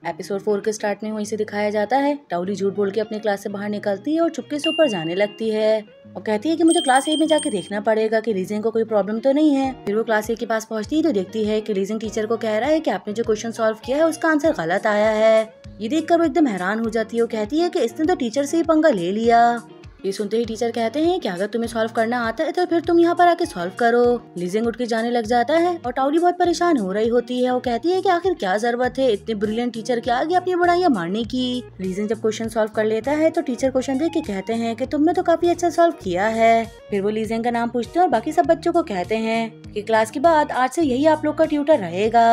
Episode 4 के start में वहीं से दिखाया जाता है टाउली झूठ बोल के अपनी क्लास से बाहर निकलती है और चुपके से ऊपर जाने लगती है और कहती है कि मुझे क्लास ए में जाके देखना पड़ेगा कि लीजिंग को कोई प्रॉब्लम तो नहीं है। फिर वो क्लास ए के पास पहुंचती है तो देखती है कि लीजिंग टीचर को कह रहा है कि आपने जो क्वेश्चन सॉल्व किया है उसका आंसर गलत आया है। ये देखकर वो एकदम हैरान हो जाती है। वो कहती है कि इसने तो टीचर से ही पंगा ले लिया। ये सुनते ही टीचर कहते हैं कि अगर तुम्हें सॉल्व करना आता है तो फिर तुम यहाँ पर आके सॉल्व करो। लीजिंग उठ के जाने लग जाता है और टाउली बहुत परेशान हो रही होती है। वो कहती है कि आखिर क्या जरूरत है इतने ब्रिलियंट टीचर के आगे अपनी बड़ाइयाँ मारने की। लीजिंग जब क्वेश्चन सॉल्व कर लेता है तो टीचर क्वेश्चन देख के कहते हैं कि तुमने तो काफी अच्छा सॉल्व किया है। फिर वो लीजिंग का नाम पूछते हैं और बाकी सब बच्चों को कहते हैं कि क्लास के बाद आज से यही आप लोग का ट्यूटर रहेगा।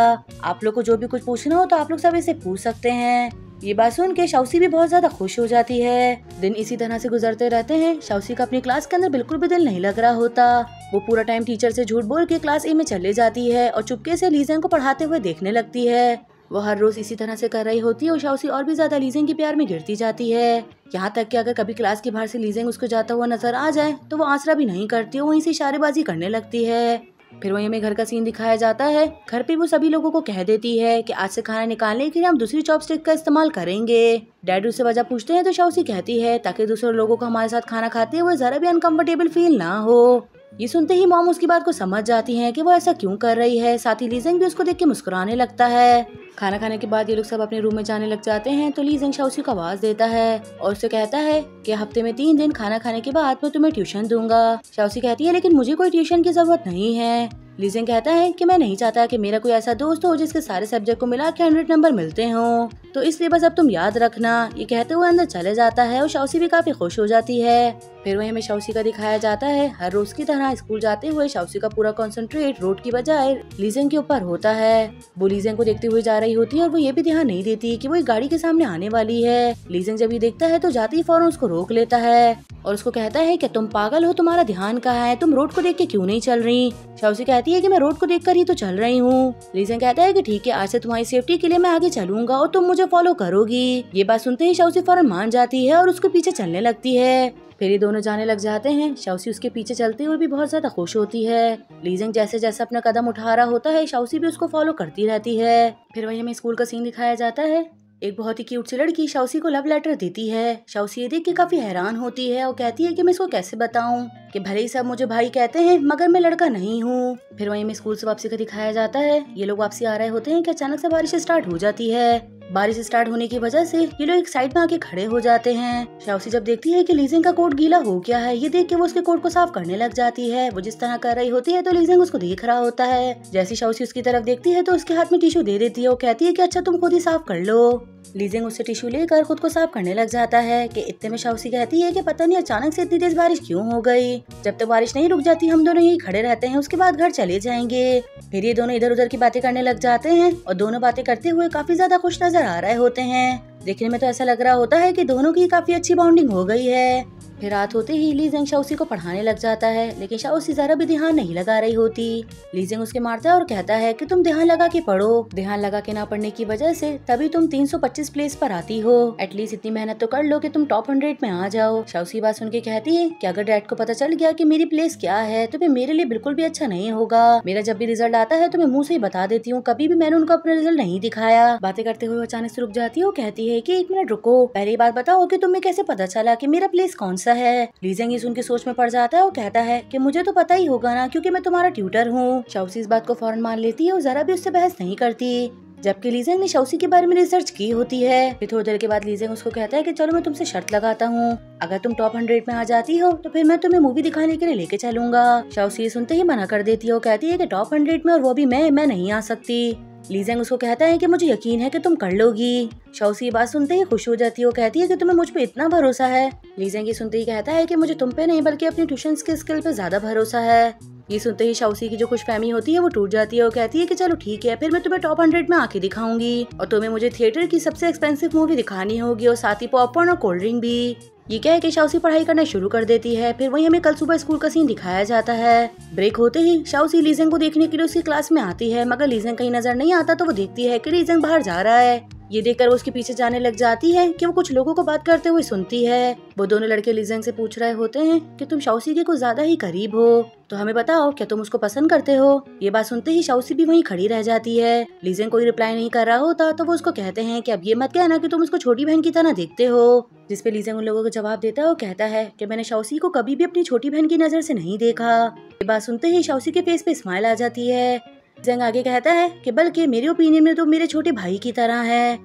आप लोग को जो भी कुछ पूछना हो तो आप लोग सब इसे पूछ सकते हैं। ये बात सुन के शाउसी भी बहुत ज्यादा खुश हो जाती है। दिन इसी तरह से गुजरते रहते हैं। शाउसी का अपनी क्लास के अंदर बिल्कुल भी दिल नहीं लग रहा होता। वो पूरा टाइम टीचर से झूठ बोल के क्लास ए में चले जाती है और चुपके से लीजिंग को पढ़ाते हुए देखने लगती है। वो हर रोज इसी तरह से कर रही होती है और शाउसी और भी ज्यादा लीजिंग के प्यार में गिरती जाती है। यहाँ तक कि अगर कभी क्लास के बाहर से लीजिंग उसको जाता हुआ नजर आ जाए तो वो आसरा भी नहीं करती, वहीं से इशारेबाजी करने लगती है। फिर वहीं हमें घर का सीन दिखाया जाता है। घर पे वो सभी लोगों को कह देती है कि आज से खाना निकालने के लिए हम दूसरी चॉपस्टिक का इस्तेमाल करेंगे। डैडी उससे वजह पूछते हैं तो शाउसी कहती है ताकि दूसरे लोगों को हमारे साथ खाना खाते हुए जरा भी अनकंफर्टेबल फील ना हो। ये सुनते ही मॉम उसकी बात को समझ जाती हैं कि वो ऐसा क्यों कर रही है। साथ ही लीजिंग भी उसको देख के मुस्कुराने लगता है। खाना खाने के बाद ये लोग सब अपने रूम में जाने लग जाते हैं तो लीजिंग शाउसी को आवाज देता है और उससे कहता है कि हफ्ते में 3 दिन खाना खाने के बाद मैं तुम्हें ट्यूशन दूंगा। शाउसी कहती है लेकिन मुझे कोई ट्यूशन की जरूरत नहीं है। लीजिंग कहता है कि मैं नहीं चाहता कि मेरा कोई ऐसा दोस्त हो जिसके सारे सब्जेक्ट को मिला के 100 नंबर मिलते हो, तो इसलिए बस अब तुम याद रखना। ये कहते हुए अंदर चले जाता है और शाउसी भी काफी खुश हो जाती है। फिर वहीं हमें शाउसी का दिखाया जाता है। हर रोज की तरह स्कूल जाते हुए शाउसी का पूरा कंसंट्रेट रोड की बजाय लीजिंग के ऊपर होता है। वो लीजिंग को देखते हुए जा रही होती है और वो ये भी ध्यान नहीं देती कि वो एक गाड़ी के सामने आने वाली है। लीजिंग जब ये देखता है तो जाते ही फौरन उसको रोक लेता है और उसको कहता है कि तुम पागल हो, तुम्हारा ध्यान कहाँ है, तुम रोड को देख के क्यों नहीं चल रही। शाउसी कहती है कि मैं रोड को देखकर ही तो चल रही हूँ। लीजिंग कहता है कि ठीक है, आज से तुम्हारी सेफ्टी के लिए मैं आगे चलूंगा और तुम मुझे फॉलो करोगी। ये बात सुनते ही शाउसी फौरन मान जाती है और उसके पीछे चलने लगती है। फिर ये दोनों जाने लग जाते हैं। शाउसी उसके पीछे चलते हुए भी बहुत ज्यादा खुश होती है। लीजिंग जैसे जैसे अपना कदम उठा रहा होता है शाउसी भी उसको फॉलो करती रहती है। फिर वहीं हमें स्कूल का सीन दिखाया जाता है। एक बहुत ही क्यूट सी लड़की शाउसी को लव लेटर देती है। शाउसी ये देख के काफी हैरान होती है और कहती है कि मैं इसको कैसे बताऊं कि भले ही सब मुझे भाई कहते हैं मगर मैं लड़का नहीं हूँ। फिर वहीं हमें स्कूल से वापसी का दिखाया जाता है। ये लोग वापसी आ रहे होते हैं कि अचानक से बारिश स्टार्ट हो जाती है। बारिश स्टार्ट होने की वजह से ये लोग एक साइड में आके खड़े हो जाते हैं। शाउसी जब देखती है कि लीजिंग का कोट गीला हो गया है, ये देख के वो उसके कोट को साफ करने लग जाती है। वो जिस तरह कर रही होती है तो लीजिंग उसको देख रहा होता है। जैसे शाउसी उसकी तरफ देखती है तो उसके हाथ में टिश्यू दे देती है। वो कहती है कि अच्छा तुम खुद ही साफ कर लो। लीजिंग उससे टिश्यू लेकर खुद को साफ करने लग जाता है कि इतने में शाउसी कहती है कि पता नहीं अचानक से इतनी तेज बारिश क्यों हो गई। जब तक बारिश नहीं रुक जाती हम दोनों यही खड़े रहते हैं, उसके बाद घर चले जाएंगे। फिर ये दोनों इधर उधर की बातें करने लग जाते हैं और दोनों बातें करते हुए काफी ज्यादा खुश नजर आ रहे होते हैं। देखने में तो ऐसा लग रहा होता है कि दोनों की काफी अच्छी बॉन्डिंग हो गई है। फिर रात होते ही लीजिंग शाउसी को पढ़ाने लग जाता है लेकिन शाउसी जरा भी ध्यान नहीं लगा रही होती। लीजिंग उसके मारता है और कहता है कि तुम ध्यान लगा के पढ़ो। ध्यान लगा के ना पढ़ने की वजह से तभी तुम 325 प्लेस पर आती हो। एटलीस्ट इतनी मेहनत तो कर लो कि तुम टॉप 100 में आ जाओ। शाउसी बात सुन के कहती है कि अगर डैड को पता चल गया कि मेरी प्लेस क्या है तो फिर मेरे लिए बिल्कुल भी अच्छा नहीं होगा। मेरा जब भी रिजल्ट आता है तो मैं मुँह से ही बता देती हूँ, कभी भी मैंने उनको अपना रिजल्ट नहीं दिखाया। बातें करते हुए अचानक से रुक जाती है। वो कहती है कि 1 मिनट रुको, पहली बात बताओ कि तुम्हें कैसे पता चला कि मेरा प्लेस कौन सा है। लीजिंग ये सुन के सोच में पड़ जाता है और कहता है कि मुझे तो पता ही होगा ना क्योंकि मैं तुम्हारा ट्यूटर हूँ। शाउसी इस बात को फौरन मान लेती है और जरा भी उससे बहस नहीं करती, जबकि लीजिंग ने शाउसी के बारे में रिसर्च की होती है। फिर थोड़ी देर के बाद लीजिंग उसको कहता है कि चलो मैं तुमसे शर्त लगाता हूँ, अगर तुम टॉप 100 में आ जाती हो तो फिर मैं तुम्हें मूवी दिखाने के लिए लेके चलूंगा। शाउसी ये सुनते ही मना कर देती है। वो कहती है कि टॉप 100 में और वो भी मैं नहीं आ सकती। लीजिंग उसको कहता है कि मुझे यकीन है कि तुम कर लोगी। शाउसी ये बात सुनते ही खुश हो जाती है। वो कहती है कि तुम्हें मुझ पे इतना भरोसा है। लीजिंग ये सुनते ही कहता है कि मुझे तुम पे नहीं बल्कि अपनी ट्यूशन के स्किल पे ज्यादा भरोसा है। ये सुनते ही शाउसी की जो खुशफहमी होती है वो टूट जाती है। वो कहती है कि चलो ठीक है, फिर मैं तुम्हें टॉप 100 में आके दिखाऊंगी और तुम्हें मुझे थिएटर की सबसे एक्सपेंसिव मूवी दिखानी होगी और साथ ही पॉपकॉर्न और कोल्ड ड्रिंक भी। ये कह के शाउसी पढ़ाई करना शुरू कर देती है। फिर वहीं हमें कल सुबह स्कूल का सीन दिखाया जाता है। ब्रेक होते ही शाउसी लीजिंग को देखने के लिए उसकी क्लास में आती है मगर लीजिंग कहीं नजर नहीं आता तो वो देखती है कि लीजिंग बाहर जा रहा है। ये देखकर वो उसके पीछे जाने लग जाती है कि वो कुछ लोगों को बात करते हुए सुनती है। वो दोनों लड़के लीजेंग से पूछ रहे होते हैं कि तुम शाओसी के कुछ ज्यादा ही करीब हो, तो हमें बताओ क्या तुम उसको पसंद करते हो। ये बात सुनते ही शाओसी भी वहीं खड़ी रह जाती है। लीजेंग कोई रिप्लाई नहीं कर रहा होता तो वो उसको कहते हैं कि अब ये मत कहना कि तुम उसको छोटी बहन की तरह देखते हो। जिस पे लीजेंग उन लोगों को जवाब देता है, वो कहता है कि मैंने शाओसी को कभी भी अपनी छोटी बहन की नजर से नहीं देखा। ये बात सुनते ही शाओसी के फेस पे स्माइल आ जाती है। लीजेंग आगे कहता है कि बल्कि मेरे ओपिनियन में तो मेरे छोटे भाई की तरह है।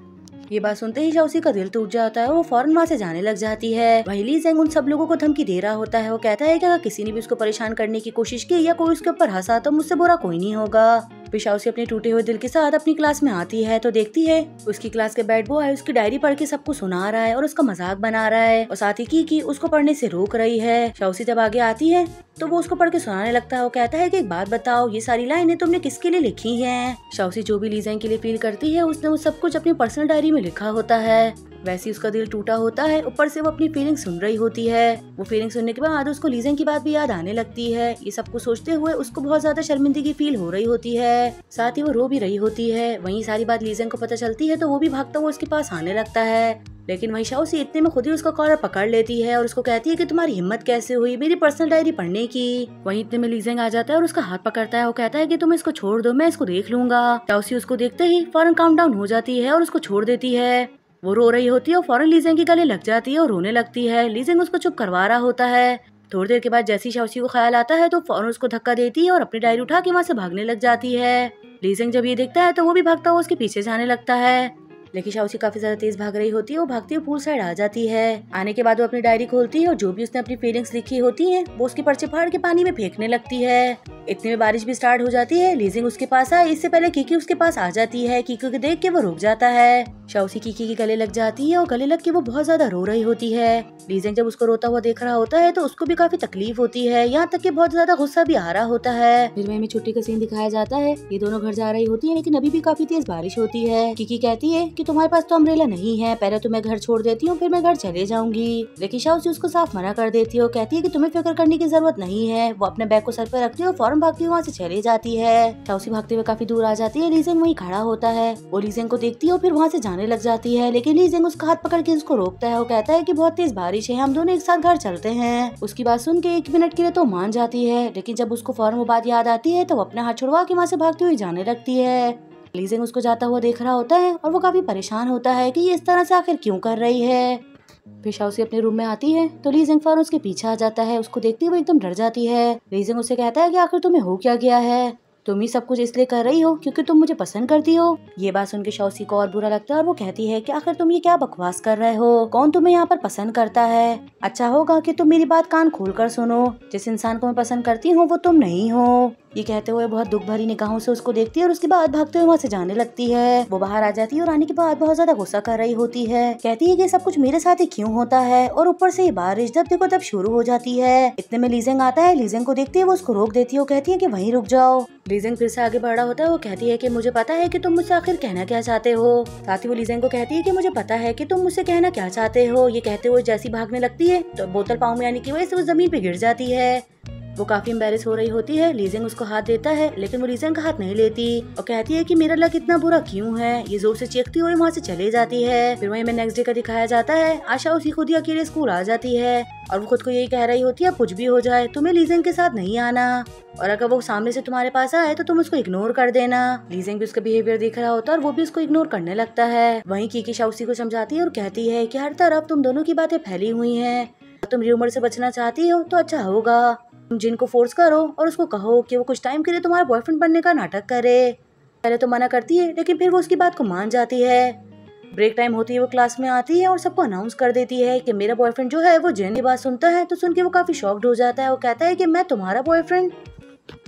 ये बात सुनते ही शाओसी का दिल टूट जाता है, वो फौरन वहाँ से जाने लग जाती है। वहीं लीजेंग उन सब लोगों को धमकी दे रहा होता है। वो कहता है कि अगर किसी ने भी उसको परेशान करने की कोशिश की या कोई उसके ऊपर हंसा तो मुझसे बुरा कोई नहीं होगा। फिर शाओसी अपने टूटे हुए दिल के साथ अपनी क्लास में आती है तो देखती है उसकी क्लास के बैड बॉय उसकी डायरी पढ़ के सबको सुना रहा है और उसका मजाक बना रहा है और साथ ही की उसको पढ़ने से रोक रही है। शाओसी जब आगे आती है तो वो उसको पढ़ के सुनाने लगता है। वो कहता है कि एक बात बताओ, ये सारी लाइनें तुमने किसके लिए लिखी हैं? शाओसी जो भी लीजेंग के लिए फील करती है उसने वो सब कुछ अपनी पर्सनल डायरी में लिखा होता है। वैसे ही उसका दिल टूटा होता है, ऊपर से वो अपनी फीलिंग सुन रही होती है। वो फीलिंग सुनने के बाद उसको लीजेंग की बात भी याद आने लगती है। ये सब कुछ सोचते हुए उसको बहुत ज्यादा शर्मिंदगी फील हो रही होती है, साथ ही वो रो भी रही होती है। वहीं सारी बात लीजेंग को पता चलती है तो वो भी भागता हुआ उसके पास आने लगता है। लेकिन वहीं शाओसी इतने में खुद ही उसका कॉलर पकड़ लेती है और उसको कहती है कि तुम्हारी हिम्मत कैसे हुई मेरी पर्सनल डायरी पढ़ने की। वहीं इतने में लीजेंग आ जाता है और उसका हाथ पकड़ता है। वो कहता है कि तुम इसको छोड़ दो, मैं इसको देख लूंगा। शाओसी उसको देखते ही फौरन काउंट डाउन हो जाती है और उसको छोड़ देती है। वो रो रही होती है और फौरन लीजेंग के गले लग जाती है और रोने लगती है। लीजेंग उसको चुप करवा रहा होता है। थोड़ी देर के बाद जैसे ही शाओसी को ख्याल आता है तो फौरन उसको धक्का देती है और अपनी डायरी उठा के वहाँ से भागने लग जाती है। लीजेंग जब ये देखता है तो वो भी भागता हुआ उसके पीछे जाने लगता है। लेकिन शाओसी काफी ज्यादा तेज भाग रही होती है। वो भागती हुई पूल साइड आ जाती है। आने के बाद वो अपनी डायरी खोलती है और जो भी उसने अपनी फीलिंग्स लिखी होती हैं वो उसके पर्चे फाड़ के पानी में फेंकने लगती है। इतने में बारिश भी स्टार्ट हो जाती है। लीजिंग उसके पास आए इससे पहले कीकी उसके पास आ जाती है। कीकी को देख के वो रुक जाता है। शाओसी कीकी के गले लग जाती है और गले लग के वो बहुत ज्यादा रो रही होती है। लीजिंग जब उसको रोता हुआ देख रहा होता है तो उसको भी काफी तकलीफ होती है, यहाँ तक कि बहुत ज्यादा गुस्सा भी आ रहा होता है। फिर वहीं में छुट्टी का सीन दिखाया जाता है। ये दोनों घर जा रही होती है लेकिन अभी भी काफी तेज बारिश होती है। कीकी कहती है कि तुम्हारे पास तो अम्ब्रेला नहीं है, पहले तो मैं घर छोड़ देती हूँ फिर मैं घर चले जाऊंगी। लेकिन शाओसी उसको साफ मना कर देती है। कहती है कि तुम्हें फिक्र करने की जरूरत नहीं है। वो अपने बैग को सर पर रखती है और फौरन भागती हुई वहाँ से चली जाती है। शाओसी भागते हुए काफी दूर आ जाती है। लीजिंग वहीं खड़ा होता है। वो लीजिंग को देखती है और फिर वहाँ से जाने लग जाती है। लेकिन लीजिंग उसका हाथ पकड़ के उसको रोकता है। वो कहता है कि बहुत तेज बारिश है, हम दोनों एक साथ घर चलते हैं। उसकी बात सुन के 1 मिनट के लिए तो मान जाती है, लेकिन जब उसको फौरन वो बात याद आती है तो वो अपना हाथ छुड़वा के वहाँ से भागती हुई जाने लगती है। लीजिंग उसको जाता हुआ देख रहा होता है और वो काफी परेशान होता है कि ये इस तरह से आखिर क्यों कर रही है। फिर शाओसी अपने रूम में आती है तो लीजिंग फौरन उसके पीछे आ जाता है। उसको देखते हुए एकदम डर जाती है। लीजिंग उससे कहता है कि आखिर तुम्हें हो क्या गया है, तुम ही सब कुछ इसलिए कर रही हो क्योंकि तुम मुझे पसंद करती हो। ये बात सुन के शाओसी को और बुरा लगता है और वो कहती है कि आखिर तुम ये क्या बकवास कर रहे हो, कौन तुम्हें यहाँ पर पसंद करता है। अच्छा होगा कि तुम मेरी बात कान खोल कर सुनो, जिस इंसान को मैं पसंद करती हूँ वो तुम नहीं हो। ये कहते हुए बहुत दुख भरी निगाहों से उसको देखती है और उसके बाद भागते हुए वहाँ से जाने लगती है। वो बाहर आ जाती है और आने के बाद बहुत ज्यादा गुस्सा कर रही होती है। कहती है कि सब कुछ मेरे साथ ही क्यों होता है और ऊपर से ये बारिश जब देखो तब शुरू हो जाती है। इतने में लीजिंग आता है। लीजिंग को देखती है वो उसको रोक देती है। वो कहती है कि वहीं रुक जाओ। लीजिंग फिर से आगे बढ़ रहा होता है। वो कहती है कि मुझे पता है कि तुम मुझसे आखिर कहना क्या चाहते हो। साथ ही वो लीजिंग को कहती है कि मुझे पता है कि तुम मुझसे कहना क्या चाहते हो। ये कहते हुए जैसी भागने लगती है तो बोतल पाँव में आने की वजह से वो जमीन पे गिर जाती है। वो काफी एम्बेरस हो रही होती है। लीजिंग उसको हाथ देता है लेकिन वो लीजिंग का हाथ नहीं लेती और कहती है कि मेरा लक इतना बुरा क्यों है। ये जोर से चीखती हुई वहाँ से चले जाती है। फिर वहीं में नेक्स्ट डे का दिखाया जाता है। आशा उसी खुद ही अकेले स्कूल आ जाती है और वो खुद को यही कह रही होती है कुछ भी हो जाए तुम्हें लीजिंग के साथ नहीं आना, और अगर वो सामने से तुम्हारे पास आए तो तुम उसको इग्नोर कर देना। लीजिंग भी उसका बिहेवियर देख रहा होता है और वो भी उसको इग्नोर करने लगता है। वहीं कीकी शाओसी को समझाती है और कहती है कि हर तरफ तुम दोनों की बातें फैली हुई हैं, तुम र्यूमर से बचना चाहती हो तो अच्छा होगा तुम जिन को फोर्स करो और उसको कहो कि वो कुछ टाइम के लिए तुम्हारा बॉयफ्रेंड बनने का नाटक करे। पहले तो मना करती है लेकिन फिर वो उसकी बात को मान जाती है। ब्रेक टाइम होती है वो क्लास में आती है और सबको अनाउंस कर देती है कि मेरा बॉयफ्रेंड जो है वो जिन की बात सुनता है। तो सुन के वो काफी शॉक्ड हो जाता है। वो कहता है कि मैं तुम्हारा बॉयफ्रेंड।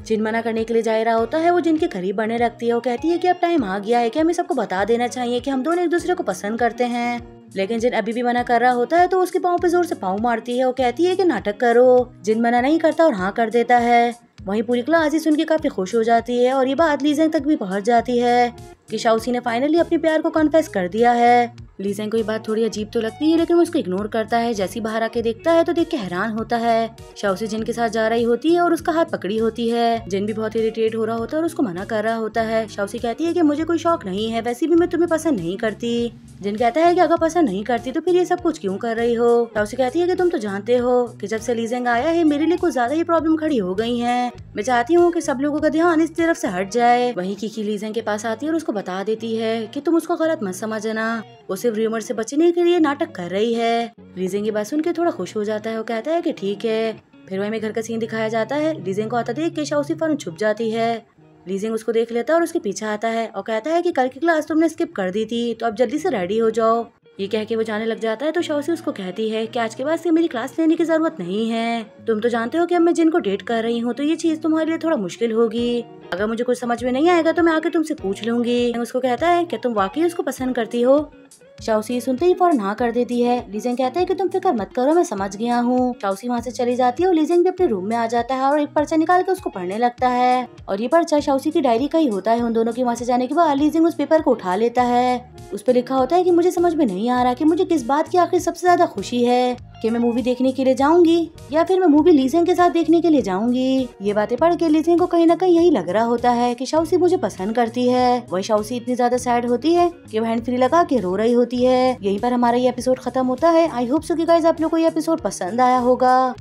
जिन मना करने के लिए जा रहा होता है वो जिनके करीब बनने लगती है। वो कहती है कि अब टाइम आ गया है कि हमें सबको बता देना चाहिए कि हम दोनों एक दूसरे को पसंद करते हैं। लेकिन जिन अभी भी मना कर रहा होता है तो उसके पाँव पे जोर से पाँव मारती है। वो कहती है कि नाटक करो। जिन मना नहीं करता और हाँ कर देता है। वहीं पूरी क्लास ही सुन के काफी खुश हो जाती है और ये बात लीजिंग तक भी पहुंच जाती है कि शाओसी ने फाइनली अपने प्यार को कन्फेस कर दिया है। लीजेंग को ये बात थोड़ी अजीब तो लगती है, लेकिन वो उसको इग्नोर करता है। जैसे ही बाहर आके देखता है तो देख के हैरान होता है। शाओसी जिन के साथ जा रही होती है और उसका हाथ पकड़ी होती है। जिन भी बहुत इरिटेट हो रहा होता है और उसको मना कर रहा होता है। शाओसी कहती है कि मुझे कोई शौक नहीं है, वैसे भी मैं तुम्हें पसंद नहीं करती। जिन कहता है कि अगर पसंद नहीं करती तो फिर ये सब कुछ क्यों कर रही हो। शाओसी कहती है कि तुम तो जानते हो कि जब से लीजेंग आया है मेरे लिए कुछ ज्यादा ही प्रॉब्लम खड़ी हो गई है। मैं चाहती हूँ कि सब लोगों का ध्यान इस तरफ से हट जाए। वहीं किकी लीजेंग के पास आती है और उसको बता देती है कि तुम उसको गलत मत समझना, वो सिर्फ र्यूमर से बचने के लिए नाटक कर रही है। लीजेंग की बात सुन के थोड़ा खुश हो जाता है। वो कहता है कि ठीक है। फिर वहीं में घर का सीन दिखाया जाता है। लीजेंग को आता देख के शाओसी फौरन छुप जाती है। लीजिंग उसको देख लेता है और उसके पीछे आता है और कहता है कि कल की क्लास तुमने स्किप कर दी थी, तो अब जल्दी से रेडी हो जाओ। ये कह के वो जाने लग जाता है तो शाओसी उसको कहती है कि आज के बाद से मेरी क्लास लेने की जरूरत नहीं है। तुम तो जानते हो कि अब मैं जिनको डेट कर रही हूँ, तो ये चीज तुम्हारे लिए थोड़ा मुश्किल होगी। अगर मुझे कुछ समझ में नहीं आएगा तो मैं आके तुमसे पूछ लूंगी। उसको कहता है कि तुम वाकई उसको पसंद करती हो। शाओसी सुनते ही फौरन हाँ कर देती है। लीजेंग कहता है कि तुम फिक्र मत करो, मैं समझ गया हूँ। शाओसी वहाँ से चली जाती है और लीजेंग भी अपने रूम में आ जाता है और एक पर्चा निकाल के उसको पढ़ने लगता है। और ये पर्चा शाओसी की डायरी का ही होता है। उन दोनों के वहाँ से जाने के बाद लीजेंग उस पेपर को उठा लेता है। उस पर लिखा होता है कि मुझे समझ में नहीं आ रहा कि मुझे किस बात की आखिर सबसे ज्यादा खुशी है, कि मैं मूवी देखने के लिए जाऊंगी या फिर मैं मूवी लीजेंग के साथ देखने के लिए जाऊंगी। ये बातें पढ़ के लीजेंग को कहीं ना कहीं यही लग रहा होता है कि शाओसी मुझे पसंद करती है। वही शाओसी इतनी ज्यादा सैड होती है कि वो हैंड फ्री लगा के रो रही होती है। यहीं पर हमारा ये एपिसोड खत्म होता है। आई होप सो कि गाइस आप लोग को ये एपिसोड पसंद आया होगा।